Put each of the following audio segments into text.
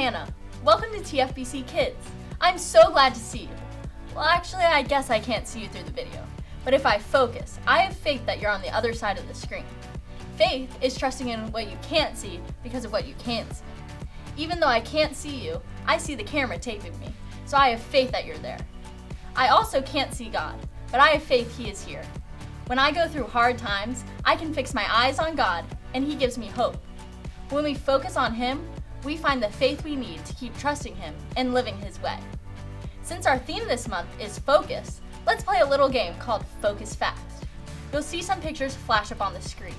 Hannah. Welcome to TFBC Kids. I'm so glad to see you. Well, actually, I guess I can't see you through the video. But if I focus, I have faith that you're on the other side of the screen. Faith is trusting in what you can't see because of what you can see. Even though I can't see you, I see the camera taping me, so I have faith that you're there. I also can't see God, but I have faith He is here. When I go through hard times, I can fix my eyes on God, and He gives me hope. When we focus on Him, we find the faith we need to keep trusting Him and living His way. Since our theme this month is focus, let's play a little game called Focus Fast. You'll see some pictures flash up on the screen.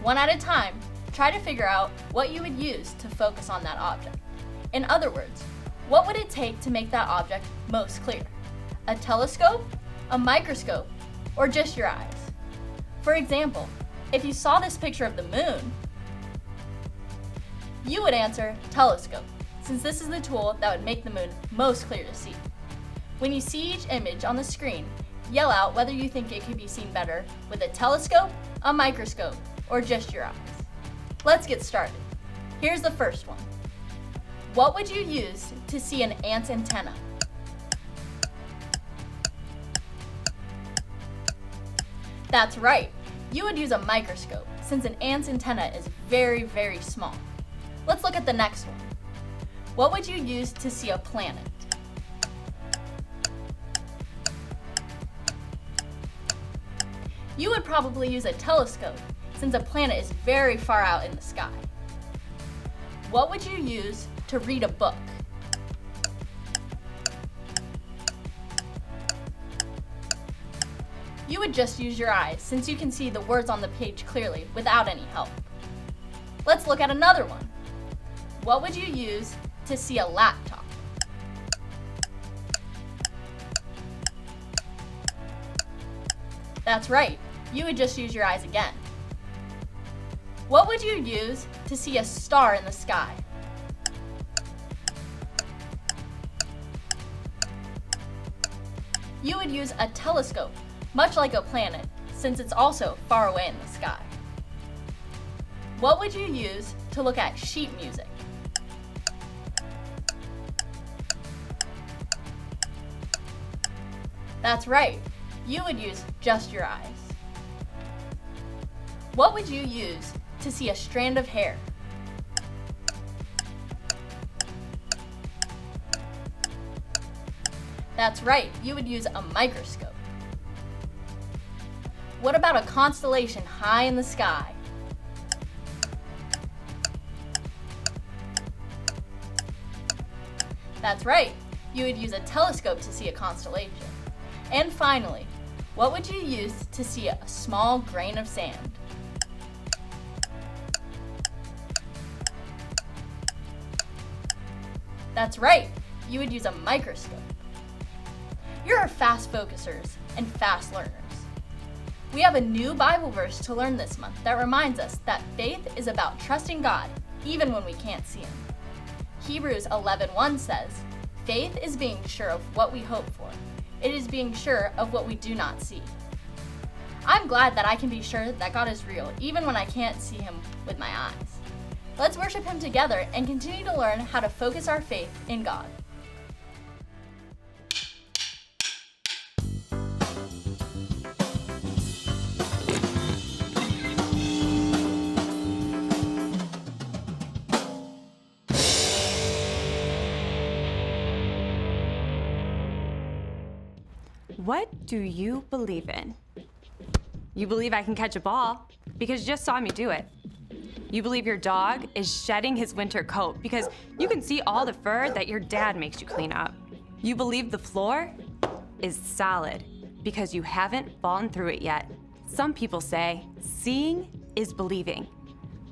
One at a time, try to figure out what you would use to focus on that object. In other words, what would it take to make that object most clear? A telescope, a microscope, or just your eyes? For example, if you saw this picture of the moon, you would answer telescope, since this is the tool that would make the moon most clear to see. When you see each image on the screen, yell out whether you think it could be seen better with a telescope, a microscope, or just your eyes. Let's get started. Here's the first one. What would you use to see an ant's antenna? That's right, you would use a microscope, since an ant's antenna is very, very small. Let's look at the next one. What would you use to see a planet? You would probably use a telescope, since a planet is very far out in the sky. What would you use to read a book? You would just use your eyes, since you can see the words on the page clearly without any help. Let's look at another one. What would you use to see a laptop? That's right, you would just use your eyes again. What would you use to see a star in the sky? You would use a telescope, much like a planet, since it's also far away in the sky. What would you use to look at sheet music? That's right, you would use just your eyes. What would you use to see a strand of hair? That's right, you would use a microscope. What about a constellation high in the sky? That's right, you would use a telescope to see a constellation. And finally, what would you use to see a small grain of sand? That's right, you would use a microscope. You're fast focusers and fast learners. We have a new Bible verse to learn this month that reminds us that faith is about trusting God even when we can't see Him. Hebrews 11:1 says, "Faith is being sure of what we hope for. It is being sure of what we do not see." I'm glad that I can be sure that God is real even when I can't see Him with my eyes. Let's worship Him together and continue to learn how to focus our faith in God. What do you believe in? You believe I can catch a ball because you just saw me do it. You believe your dog is shedding his winter coat because you can see all the fur that your dad makes you clean up. You believe the floor is solid because you haven't fallen through it yet. Some people say seeing is believing,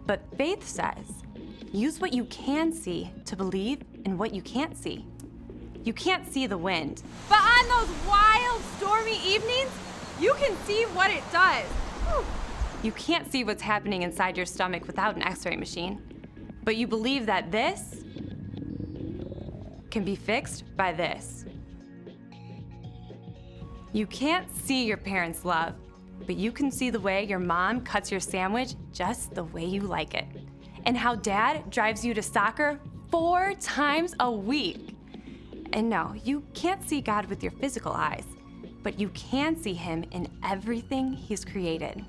but faith says use what you can see to believe in what you can't see. You can't see the wind, but on those wild, stormy evenings, you can see what it does. Whew. You can't see what's happening inside your stomach without an x-ray machine, but you believe that this can be fixed by this. You can't see your parents' love, but you can see the way your mom cuts your sandwich just the way you like it, and how dad drives you to soccer 4 times a week. And no, you can't see God with your physical eyes, but you can see him in everything he's created.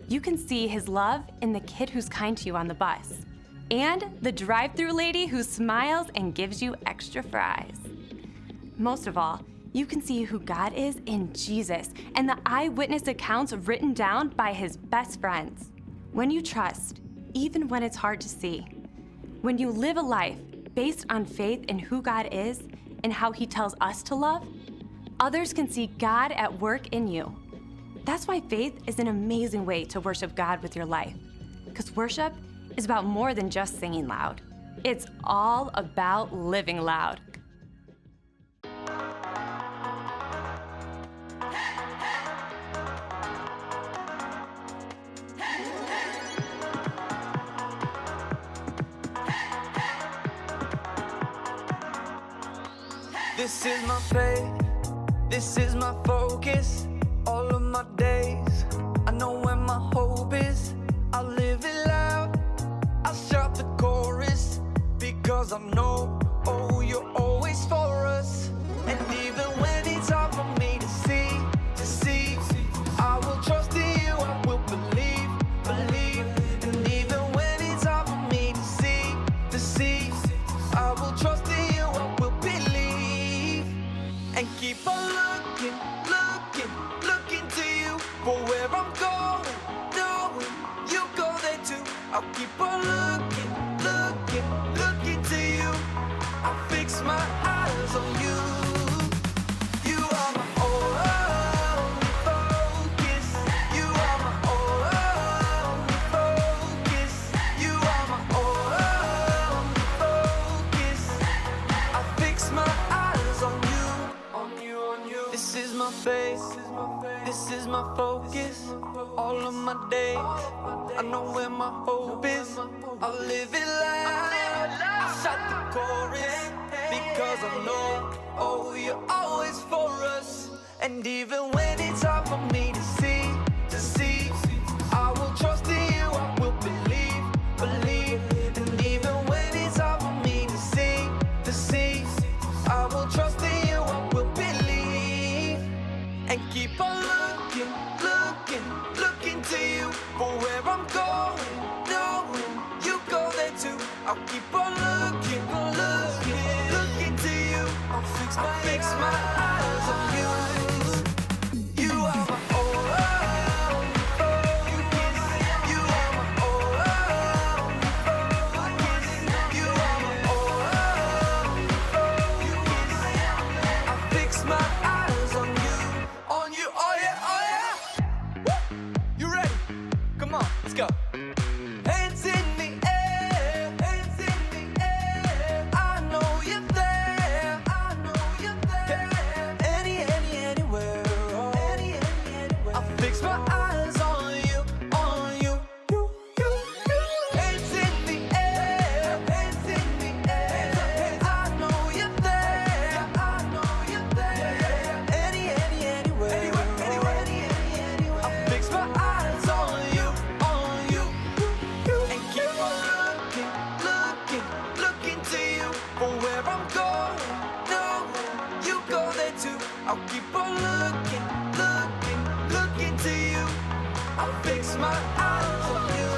You can see his love in the kid who's kind to you on the bus, and the drive-thru lady who smiles and gives you extra fries. Most of all, you can see who God is in Jesus and the eyewitness accounts written down by his best friends. When you trust, even when it's hard to see, when you live a life based on faith in who God is and how he tells us to love, others can see God at work in you. That's why faith is an amazing way to worship God with your life. Because worship is about more than just singing loud. It's all about living loud. This is my faith, this is my focus, all of my days. I know where my hope is, I live it loud, I shout the chorus, because I know, oh, you're always for us. And even when it's hard for me to see, I will trust in you, I will believe. And even when it's hard for me to see, I will trust in you, I will believe. And keep on looking to you for where I'm going, knowing you go there too. I'll keep on looking to you. I fix my eyes on you. You are my only focus. You are my only focus. You are my only focus. I fix my eyes on you. This is my faith, this is my focus, all of my days. I know where my hope is, I'll live it loud. I shout the chorus, because I know, oh, you're always for us. And even when it's hard for me to see, I will trust in you, I will believe. And even when it's hard for me to see, I will trust in you, I will believe. And keep on looking to you for where I'm going, knowing you go there too. I'll keep on looking to you. I'll fix my eyes on you. You are my only focus. You are my only focus. You are my only focus. I fix my eyes on you, oh yeah. Woo! You ready? Come on, let's go. Hands in the air, hands in the air. I know you're there, I know you're there. Anywhere, oh. Anywhere. I fix my eyes on you. Hands in the air, hands in the air. I know you're there, I know you're there. Anywhere, I fix my eyes on you. And keep on looking to you for where I'm going, knowing you go there too. I'll keep on looking to you. I'll fix my eyes on you.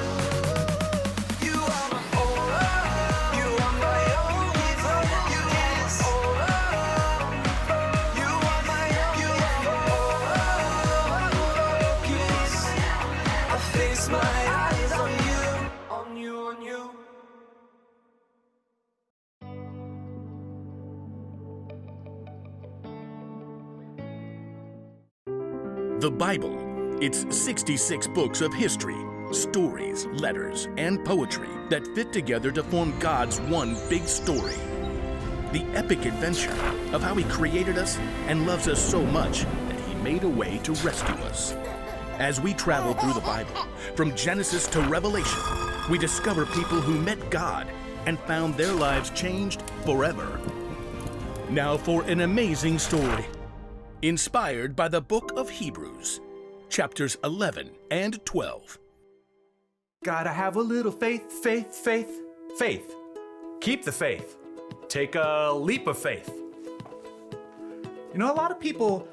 You are my only, you are my only focus. You are my only focus. I fix my eyes on you. The Bible. It's 66 books of history, stories, letters, and poetry that fit together to form God's one big story. The epic adventure of how he created us and loves us so much that he made a way to rescue us. As we travel through the Bible, from Genesis to Revelation, we discover people who met God and found their lives changed forever. Now for an amazing story, inspired by the book of Hebrews, chapters 11 and 12. Gotta have a little faith. Keep the faith. Take a leap of faith. You know, a lot of people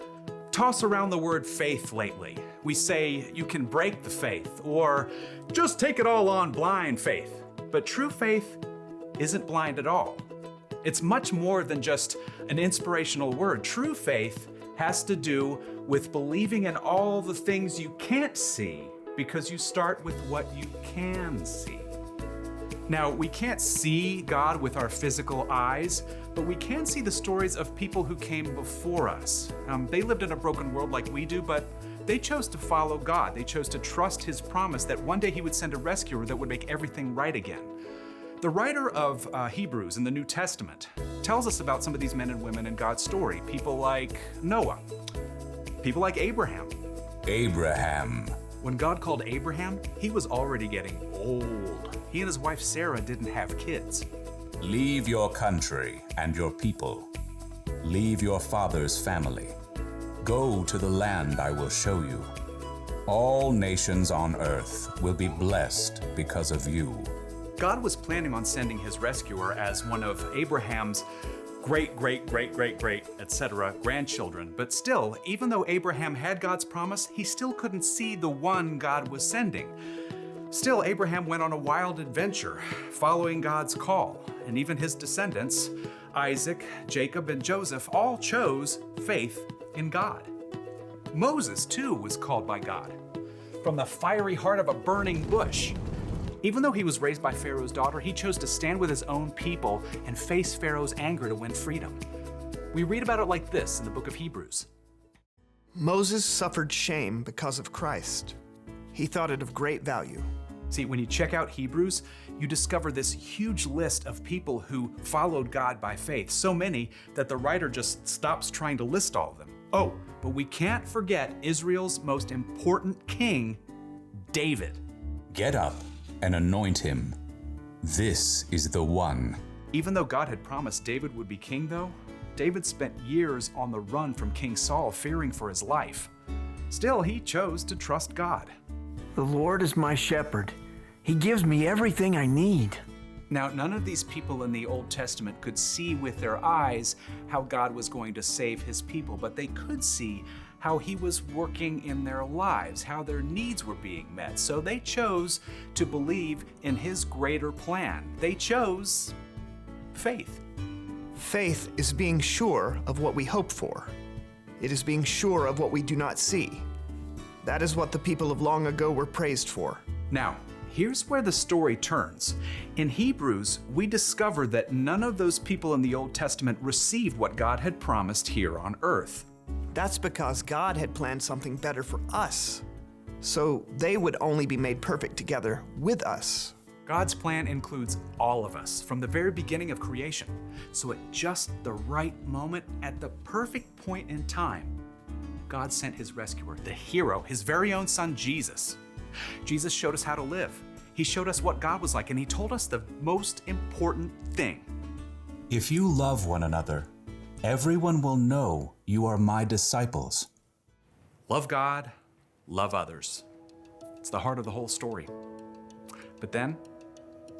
toss around the word faith lately. We say you can break the faith or just take it all on blind faith. But true faith isn't blind at all. It's much more than just an inspirational word. True faith has to do with believing in all the things you can't see because you start with what you can see. Now, we can't see God with our physical eyes, but we can see the stories of people who came before us. They lived in a broken world like we do, but they chose to follow God. They chose to trust His promise that one day He would send a rescuer that would make everything right again. The writer of Hebrews in the New Testament tells us about some of these men and women in God's story. People like Noah, people like Abraham. Abraham. When God called Abraham, he was already getting old. He and his wife Sarah didn't have kids. Leave your country and your people. Leave your father's family. Go to the land I will show you. All nations on earth will be blessed because of you. God was planning on sending his rescuer as one of Abraham's great, etc. grandchildren. But still, even though Abraham had God's promise, he still couldn't see the one God was sending. Still, Abraham went on a wild adventure, following God's call. And even his descendants, Isaac, Jacob, and Joseph, all chose faith in God. Moses, too, was called by God from the fiery heart of a burning bush. Even though he was raised by Pharaoh's daughter, he chose to stand with his own people and face Pharaoh's anger to win freedom. We read about it like this in the book of Hebrews. Moses suffered shame because of Christ. He thought it of great value. See, when you check out Hebrews, you discover this huge list of people who followed God by faith, so many that the writer just stops trying to list all of them. Oh, but we can't forget Israel's most important king, David. Get up and anoint him. This is the one. Even though God had promised David would be king, though, David spent years on the run from King Saul, fearing for his life. Still, he chose to trust God. The Lord is my shepherd. He gives me everything I need. Now, none of these people in the Old Testament could see with their eyes how God was going to save his people, but they could see how he was working in their lives, how their needs were being met. So they chose to believe in his greater plan. They chose faith. Faith is being sure of what we hope for. It is being sure of what we do not see. That is what the people of long ago were praised for. Now, here's where the story turns. In Hebrews, we discover that none of those people in the Old Testament received what God had promised here on earth. That's because God had planned something better for us, so they would only be made perfect together with us. God's plan includes all of us from the very beginning of creation. So at just the right moment, at the perfect point in time, God sent his rescuer, the hero, his very own son, Jesus. Jesus showed us how to live. He showed us what God was like, and he told us the most important thing. If you love one another, everyone will know you are my disciples. Love God, love others. It's the heart of the whole story. But then,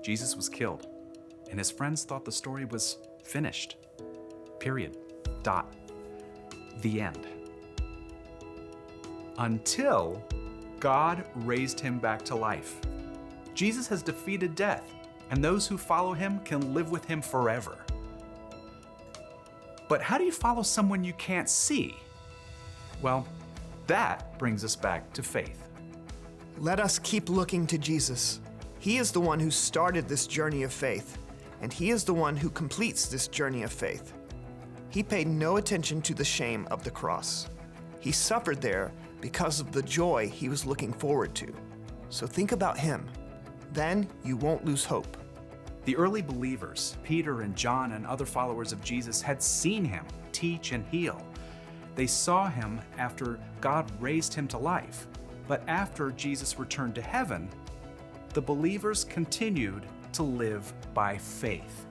Jesus was killed, and his friends thought the story was finished. Period. Dot. The end. Until God raised him back to life. Jesus has defeated death, and those who follow him can live with him forever. But how do you follow someone you can't see? Well, that brings us back to faith. Let us keep looking to Jesus. He is the one who started this journey of faith, and he is the one who completes this journey of faith. He paid no attention to the shame of the cross. He suffered there because of the joy he was looking forward to. So think about him. Then you won't lose hope. The early believers, Peter and John and other followers of Jesus, had seen him teach and heal. They saw him after God raised him to life. But after Jesus returned to heaven, the believers continued to live by faith.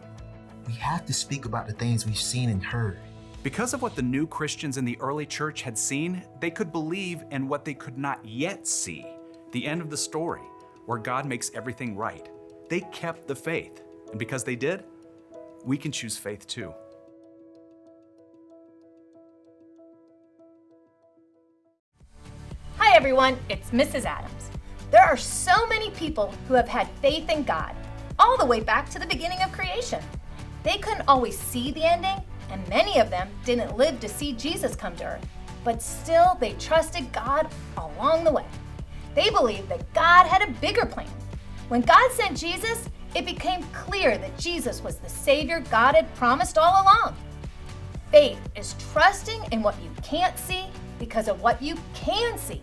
We have to speak about the things we've seen and heard. Because of what the new Christians in the early church had seen, they could believe in what they could not yet see, the end of the story, where God makes everything right. They kept the faith, and because they did, we can choose faith too. Hi everyone, it's Mrs. Adams. There are so many people who have had faith in God, all the way back to the beginning of creation. They couldn't always see the ending, and many of them didn't live to see Jesus come to earth, but still they trusted God along the way. They believed that God had a bigger plan. When God sent Jesus, it became clear that Jesus was the Savior God had promised all along. Faith is trusting in what you can't see because of what you can see.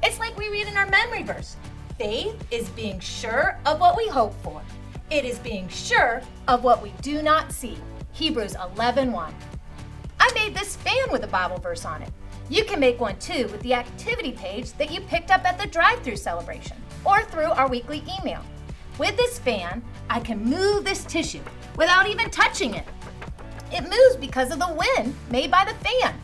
It's like we read in our memory verse. Faith is being sure of what we hope for. It is being sure of what we do not see. Hebrews 11:1. I made this fan with a Bible verse on it. You can make one too with the activity page that you picked up at the drive-thru celebration or through our weekly email. With this fan, I can move this tissue without even touching it. It moves because of the wind made by the fan.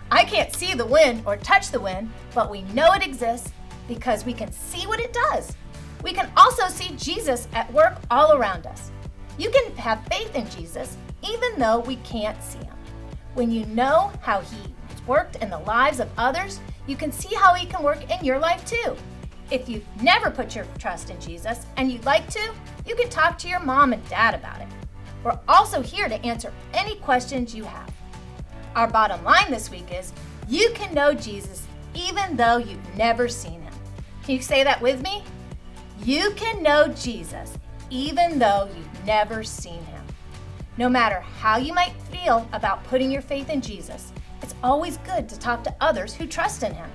I can't see the wind or touch the wind, but we know it exists because we can see what it does. We can also see Jesus at work all around us. You can have faith in Jesus even though we can't see him. When you know how he worked in the lives of others, you can see how he can work in your life too. If you've never put your trust in Jesus and you'd like to, you can talk to your mom and dad about it. We're also here to answer any questions you have. Our bottom line this week is, you can know Jesus even though you've never seen him. Can you say that with me? You can know Jesus even though you've never seen him. No matter how you might feel about putting your faith in Jesus, it's always good to talk to others who trust in him.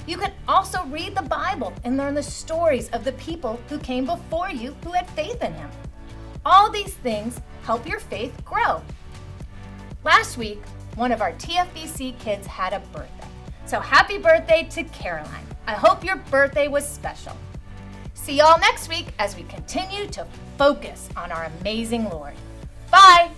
You can also read the Bible and learn the stories of the people who came before you who had faith in him. All these things help your faith grow. Last week, one of our TFBC kids had a birthday. So happy birthday to Caroline. I hope your birthday was special. See y'all next week as we continue to focus on our amazing Lord. Bye!